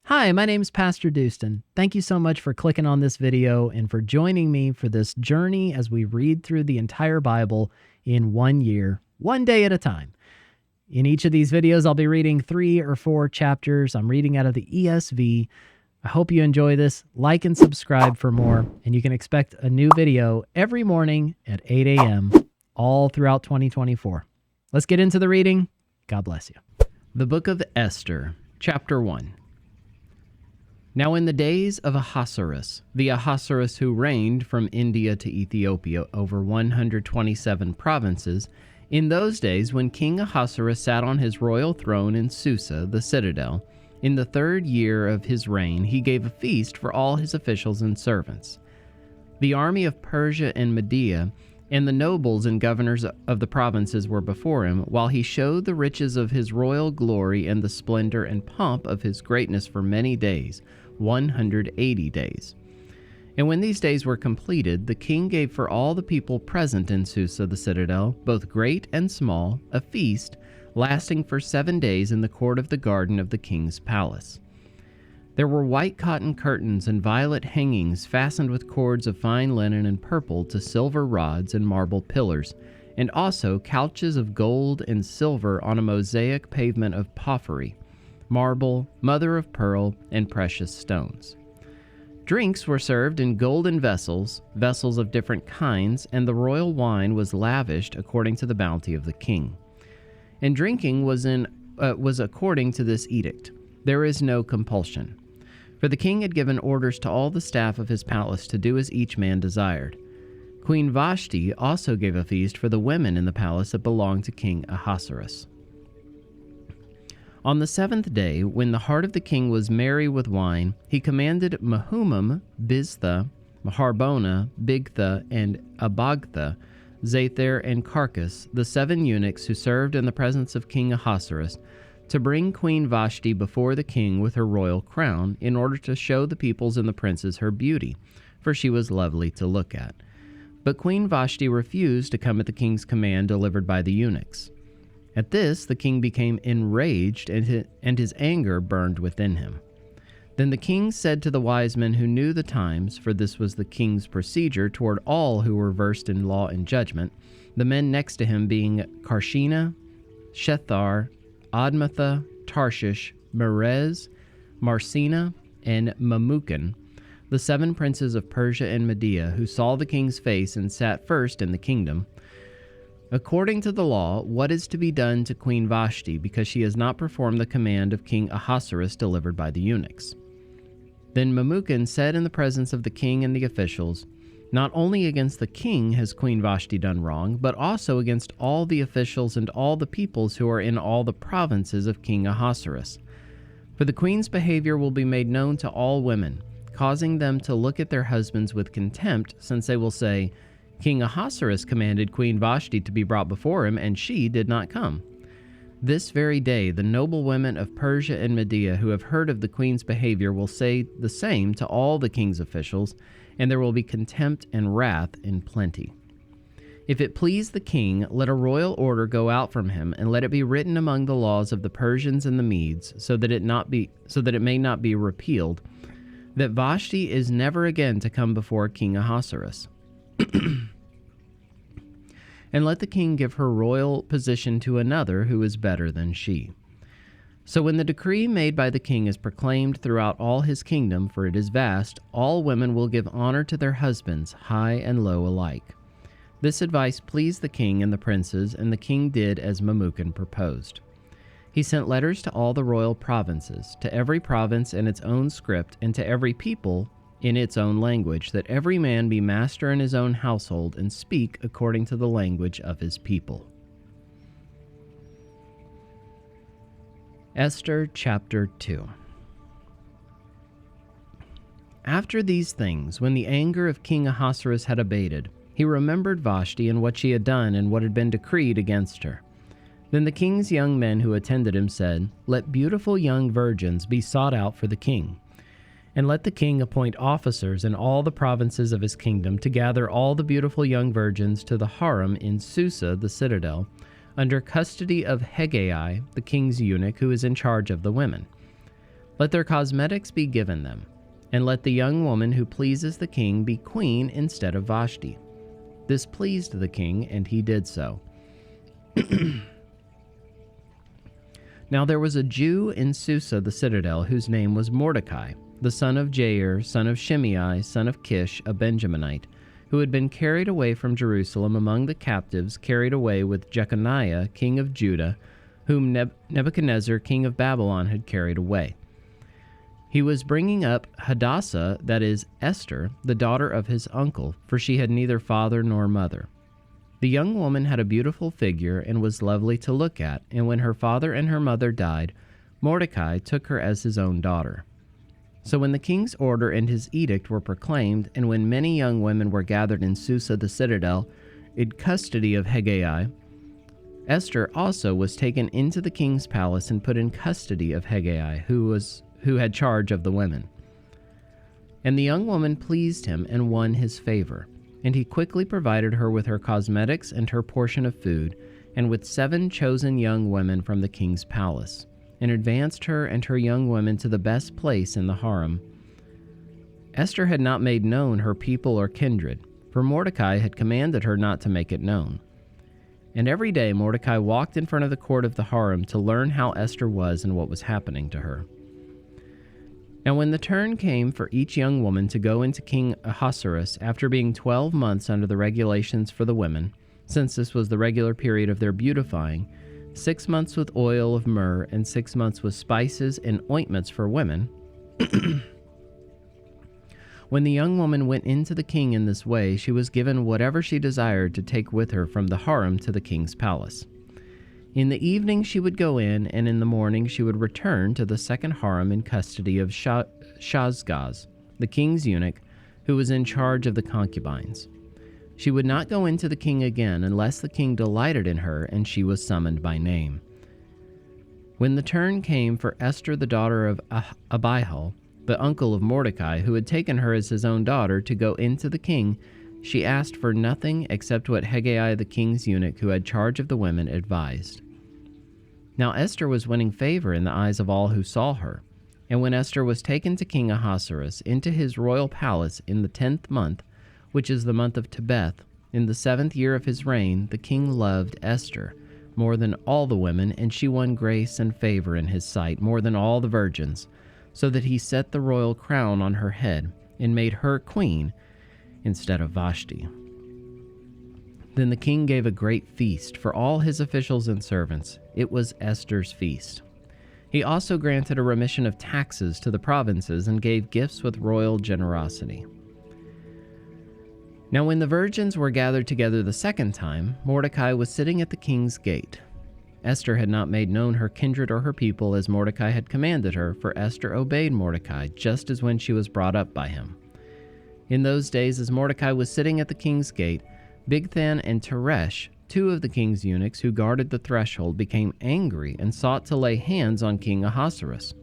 Hi, my name's PastorDoostyn. Thank you so much for clicking on this video and for joining me for this journey as we read through the entire Bible in 1 year, one day at a time. In each of these videos, I'll be reading 3 or 4 chapters. I'm reading out of the ESV. I hope you enjoy this. Like and subscribe for more, and you can expect a new video every morning at 8 a.m. all throughout 2024. Let's get into the reading. God bless you. The Book of Esther, Chapter 1. Now in the days of Ahasuerus, the Ahasuerus who reigned from India to Ethiopia over 127 provinces, in those days when King Ahasuerus sat on his royal throne in Susa, the citadel, in the 3rd year of his reign, he gave a feast for all his officials and servants. The army of Persia and Media and the nobles and governors of the provinces were before him, while he showed the riches of his royal glory and the splendor and pomp of his greatness for many days, 180 days. And when these days were completed, the king gave for all the people present in Susa the citadel, both great and small, a feast lasting for 7 days in the court of the garden of the king's palace. There were white cotton curtains and violet hangings fastened with cords of fine linen and purple to silver rods and marble pillars, and also couches of gold and silver on a mosaic pavement of porphyry, marble, mother of pearl, and precious stones. Drinks were served in golden vessels, vessels of different kinds, and the royal wine was lavished according to the bounty of the king. And drinking was according to this edict. There is no compulsion. For the king had given orders to all the staff of his palace to do as each man desired. Queen Vashti also gave a feast for the women in the palace that belonged to King Ahasuerus. On the 7th day, when the heart of the king was merry with wine, he commanded Mehumam, Biztha, Harbona, Bigtha, and Abagtha, Zather, and Carcass, the 7 eunuchs who served in the presence of King Ahasuerus, to bring Queen Vashti before the king with her royal crown, in order to show the peoples and the princes her beauty, for she was lovely to look at. But Queen Vashti refused to come at the king's command delivered by the eunuchs. At this, the king became enraged, and his anger burned within him. Then the king said to the wise men who knew the times, for this was the king's procedure toward all who were versed in law and judgment, the men next to him being Karshena, Shethar, Admatha, Tarshish, Merez, Marsena, and Mamukan, the 7 princes of Persia and Media, who saw the king's face and sat first in the kingdom, according to the law, what is to be done to Queen Vashti, because she has not performed the command of King Ahasuerus delivered by the eunuchs? Then Mamukan said in the presence of the king and the officials, not only against the king has Queen Vashti done wrong, but also against all the officials and all the peoples who are in all the provinces of King Ahasuerus. For the queen's behavior will be made known to all women, causing them to look at their husbands with contempt, since they will say, King Ahasuerus commanded Queen Vashti to be brought before him, and she did not come. This very day, the noble women of Persia and Media who have heard of the queen's behavior will say the same to all the king's officials, and there will be contempt and wrath in plenty. If it please the king, let a royal order go out from him, and let it be written among the laws of the Persians and the Medes, so that it may not be repealed, that Vashti is never again to come before King Ahasuerus. And let the king give her royal position to another who is better than she. So when the decree made by the king is proclaimed throughout all his kingdom, for it is vast, all women will give honor to their husbands, high and low alike. This advice pleased the king and the princes, and the king did as Mamukan proposed. He sent letters to all the royal provinces, to every province in its own script, and to every people in its own language, that every man be master in his own household and speak according to the language of his people. Esther chapter 2. After these things, when the anger of King Ahasuerus had abated, he remembered Vashti and what she had done and what had been decreed against her. Then the king's young men who attended him said, Let beautiful young virgins be sought out for the king. And let the king appoint officers in all the provinces of his kingdom to gather all the beautiful young virgins to the harem in Susa, the citadel, under custody of Hegai, the king's eunuch, who is in charge of the women. Let their cosmetics be given them, and let the young woman who pleases the king be queen instead of Vashti." This pleased the king, and he did so. Now there was a Jew in Susa the citadel, whose name was Mordecai, the son of Jair, son of Shimei, son of Kish, a Benjaminite, who had been carried away from Jerusalem among the captives, carried away with Jeconiah, king of Judah, whom Nebuchadnezzar, king of Babylon, had carried away. He was bringing up Hadassah, that is, Esther, the daughter of his uncle, for she had neither father nor mother. The young woman had a beautiful figure and was lovely to look at, and when her father and her mother died, Mordecai took her as his own daughter. So when the king's order and his edict were proclaimed, and when many young women were gathered in Susa the citadel, in custody of Hegai, Esther also was taken into the king's palace and put in custody of Hegai, who had charge of the women. And the young woman pleased him and won his favor. And he quickly provided her with her cosmetics and her portion of food, and with 7 chosen young women from the king's palace, and advanced her and her young women to the best place in the harem. Esther had not made known her people or kindred, for Mordecai had commanded her not to make it known. And every day Mordecai walked in front of the court of the harem to learn how Esther was and what was happening to her. Now when the turn came for each young woman to go into King Ahasuerus after being 12 months under the regulations for the women, since this was the regular period of their beautifying, 6 months with oil of myrrh and 6 months with spices and ointments for women, when the young woman went into the king in this way, she was given whatever she desired to take with her from the harem to the king's palace. In the evening she would go in, and in the morning she would return to the second harem in custody of Shazgaz, the king's eunuch, who was in charge of the concubines. She would not go into the king again unless the king delighted in her and she was summoned by name. When the turn came for Esther, the daughter of Abihail, the uncle of Mordecai, who had taken her as his own daughter, to go into the king, she asked for nothing except what Hegai, the king's eunuch, who had charge of the women, advised. Now Esther was winning favor in the eyes of all who saw her. And when Esther was taken to King Ahasuerus into his royal palace in the 10th month, which is the month of Tebeth, in the 7th year of his reign, the king loved Esther more than all the women, and she won grace and favor in his sight more than all the virgins, so that he set the royal crown on her head and made her queen instead of Vashti. Then the king gave a great feast for all his officials and servants. It was Esther's feast. He also granted a remission of taxes to the provinces and gave gifts with royal generosity. Now when the virgins were gathered together the second time, Mordecai was sitting at the king's gate. Esther had not made known her kindred or her people as Mordecai had commanded her, for Esther obeyed Mordecai just as when she was brought up by him. In those days, as Mordecai was sitting at the king's gate, Bigthan and Teresh, 2 of the king's eunuchs who guarded the threshold, became angry and sought to lay hands on King Ahasuerus.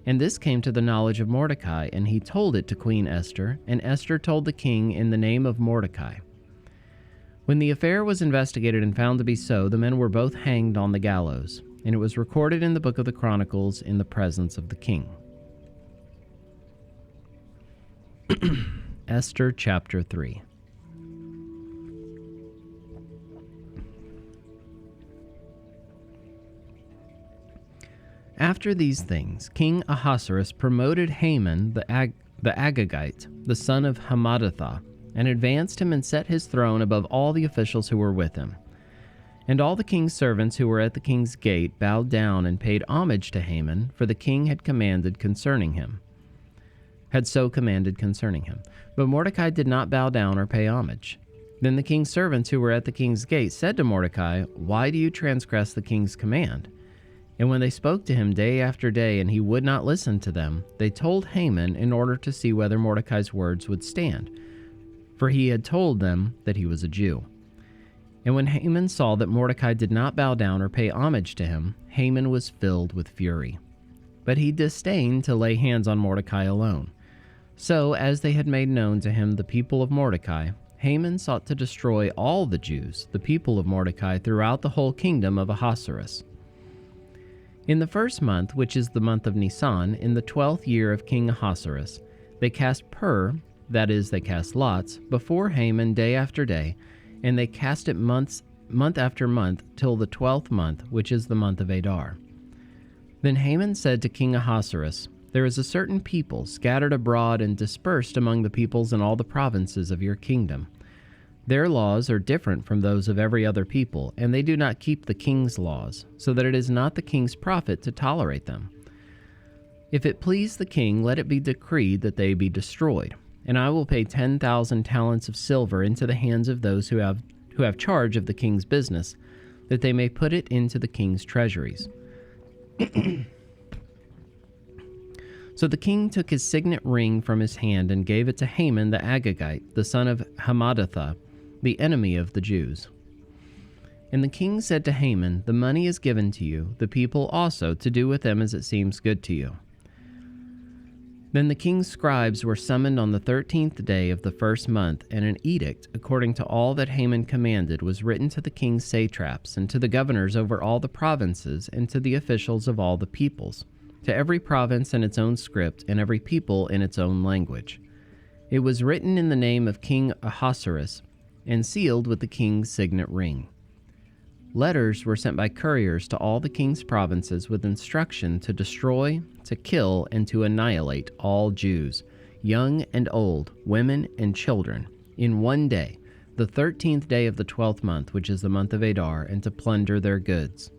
And this came to the knowledge of Mordecai, and he told it to Queen Esther, and Esther told the king in the name of Mordecai. When the affair was investigated and found to be so, the men were both hanged on the gallows, and it was recorded in the book of the Chronicles in the presence of the king. Esther chapter 3. After these things, King Ahasuerus promoted Haman the Agagite, the son of Hammedatha, and advanced him and set his throne above all the officials who were with him. And all the king's servants who were at the king's gate bowed down and paid homage to Haman, for the king had so commanded concerning him. But Mordecai did not bow down or pay homage. Then the king's servants who were at the king's gate said to Mordecai, "Why do you transgress the king's command?" And when they spoke to him day after day, and he would not listen to them, they told Haman in order to see whether Mordecai's words would stand, for he had told them that he was a Jew. And when Haman saw that Mordecai did not bow down or pay homage to him, Haman was filled with fury. But he disdained to lay hands on Mordecai alone. So, as they had made known to him the people of Mordecai, Haman sought to destroy all the Jews, the people of Mordecai, throughout the whole kingdom of Ahasuerus. In the first month, which is the month of Nisan, in the 12th year of King Ahasuerus, they cast pur, that is, they cast lots, before Haman day after day, and they cast it month after month, till the 12th month, which is the month of Adar. Then Haman said to King Ahasuerus, "There is a certain people scattered abroad and dispersed among the peoples in all the provinces of your kingdom. Their laws are different from those of every other people, and they do not keep the king's laws, so that it is not the king's profit to tolerate them. If it please the king, let it be decreed that they be destroyed, and I will pay 10,000 talents of silver into the hands of those who have charge of the king's business, that they may put it into the king's treasuries." So the king took his signet ring from his hand and gave it to Haman the Agagite, the son of Hammedatha, the enemy of the Jews. And the king said to Haman, "The money is given to you, the people also, to do with them as it seems good to you." Then the king's scribes were summoned on the 13th day of the first month, and an edict, according to all that Haman commanded, was written to the king's satraps, and to the governors over all the provinces, and to the officials of all the peoples, to every province in its own script, and every people in its own language. It was written in the name of King Ahasuerus, and sealed with the king's signet ring. Letters were sent by couriers to all the king's provinces with instruction to destroy, to kill, and to annihilate all Jews, young and old, women and children, in one day, the 13th day of the 12th month, which is the month of Adar, and to plunder their goods.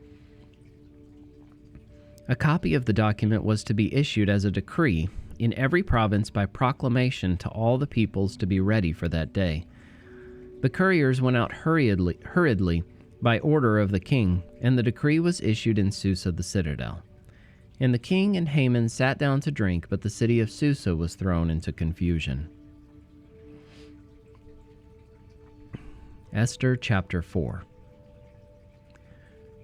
A copy of the document was to be issued as a decree in every province by proclamation to all the peoples to be ready for that day. The couriers went out hurriedly by order of the king, and the decree was issued in Susa the citadel. And the king and Haman sat down to drink, but the city of Susa was thrown into confusion. Esther chapter 4.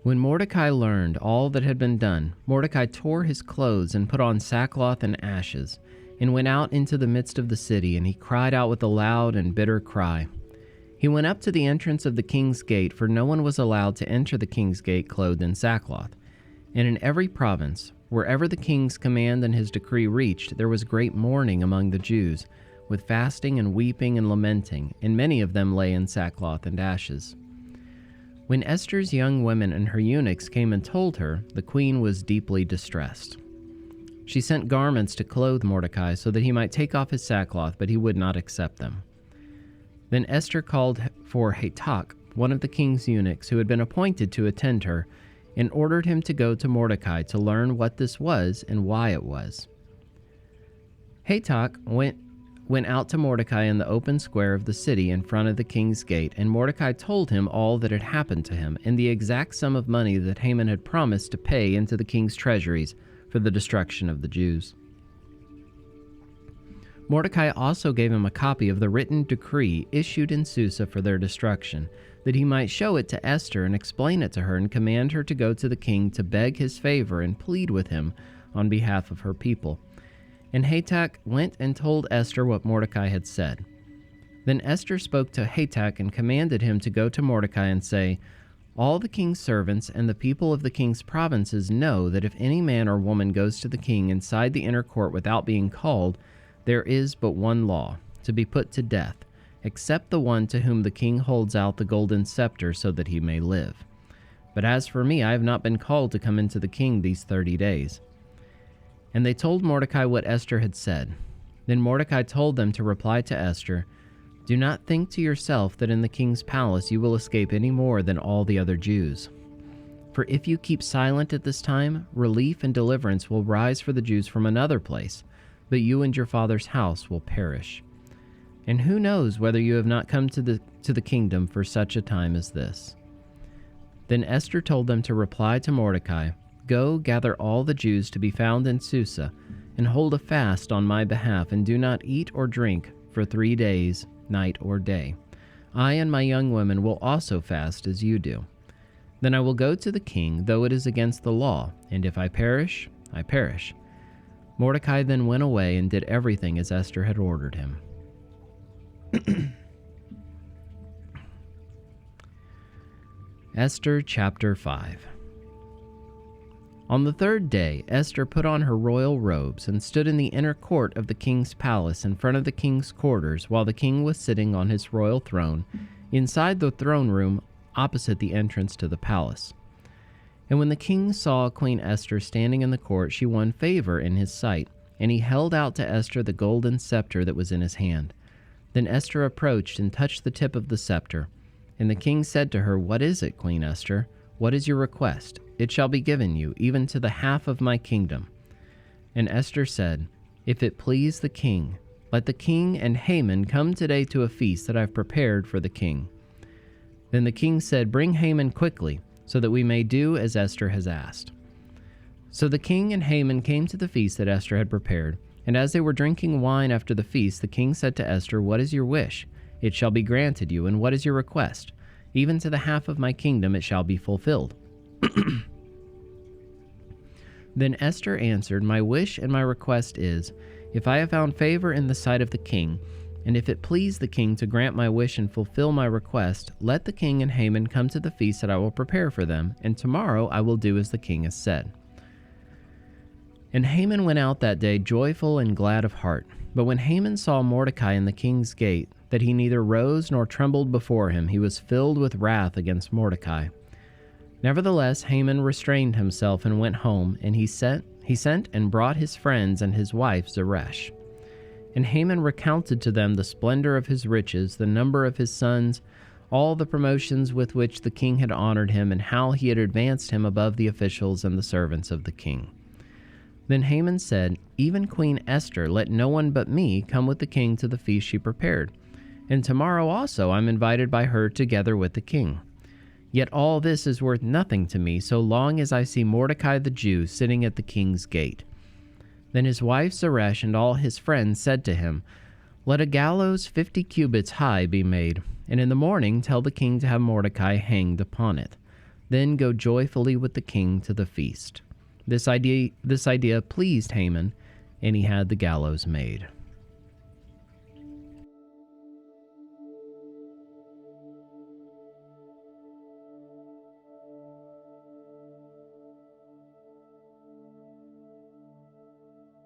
When Mordecai learned all that had been done, Mordecai tore his clothes and put on sackcloth and ashes, and went out into the midst of the city, and he cried out with a loud and bitter cry. He went up to the entrance of the king's gate, for no one was allowed to enter the king's gate clothed in sackcloth. And in every province, wherever the king's command and his decree reached, there was great mourning among the Jews, with fasting and weeping and lamenting, and many of them lay in sackcloth and ashes. When Esther's young women and her eunuchs came and told her, the queen was deeply distressed. She sent garments to clothe Mordecai so that he might take off his sackcloth, but he would not accept them. Then Esther called for Hatach, one of the king's eunuchs who had been appointed to attend her, and ordered him to go to Mordecai to learn what this was and why it was. Hatach went out to Mordecai in the open square of the city in front of the king's gate, and Mordecai told him all that had happened to him, and the exact sum of money that Haman had promised to pay into the king's treasuries for the destruction of the Jews. Mordecai also gave him a copy of the written decree issued in Susa for their destruction, that he might show it to Esther and explain it to her and command her to go to the king to beg his favor and plead with him on behalf of her people. And Hatach went and told Esther what Mordecai had said. Then Esther spoke to Hatach and commanded him to go to Mordecai and say, "All the king's servants and the people of the king's provinces know that if any man or woman goes to the king inside the inner court without being called, there is but one law, to be put to death, except the one to whom the king holds out the golden scepter so that he may live. But as for me, I have not been called to come into the king these 30 days. And they told Mordecai what Esther had said. Then Mordecai told them to reply to Esther, "Do not think to yourself that in the king's palace you will escape any more than all the other Jews. For if you keep silent at this time, relief and deliverance will rise for the Jews from another place, but you and your father's house will perish. And who knows whether you have not come to the kingdom for such a time as this?" Then Esther told them to reply to Mordecai, "Go, gather all the Jews to be found in Susa, and hold a fast on my behalf, and do not eat or drink for 3 days, night or day. I and my young women will also fast as you do. Then I will go to the king, though it is against the law, and if I perish, I perish." Mordecai then went away and did everything as Esther had ordered him. Esther chapter 5. On the third day, Esther put on her royal robes and stood in the inner court of the king's palace in front of the king's quarters while the king was sitting on his royal throne inside the throne room opposite the entrance to the palace. And when the king saw Queen Esther standing in the court, she won favor in his sight, and he held out to Esther the golden scepter that was in his hand. Then Esther approached and touched the tip of the scepter. And the king said to her, "What is it, Queen Esther? What is your request? It shall be given you, even to the half of my kingdom." And Esther said, "If it please the king, let the king and Haman come today to a feast that I've prepared for the king." Then the king said, "Bring Haman quickly, so that we may do as Esther has asked." So the king and Haman came to the feast that Esther had prepared. And as they were drinking wine after the feast, the king said to Esther, "What is your wish? It shall be granted you. And what is your request? Even to the half of my kingdom it shall be fulfilled." Then Esther answered, "My wish and my request is, if I have found favor in the sight of the king, and if it please the king to grant my wish and fulfill my request, let the king and Haman come to the feast that I will prepare for them, and tomorrow I will do as the king has said." And Haman went out that day joyful and glad of heart. But when Haman saw Mordecai in the king's gate, that he neither rose nor trembled before him, he was filled with wrath against Mordecai. Nevertheless, Haman restrained himself and went home, and he sent and brought his friends and his wife Zeresh. And Haman recounted to them the splendor of his riches, the number of his sons, all the promotions with which the king had honored him, and how he had advanced him above the officials and the servants of the king. Then Haman said, "Even Queen Esther, let no one but me come with the king to the feast she prepared. And tomorrow also I'm invited by her together with the king. Yet all this is worth nothing to me so long as I see Mordecai the Jew sitting at the king's gate." Then his wife Zeresh and all his friends said to him, "Let a gallows 50 cubits high be made, and in the morning tell the king to have Mordecai hanged upon it. Then go joyfully with the king to the feast." This idea pleased Haman, and he had the gallows made.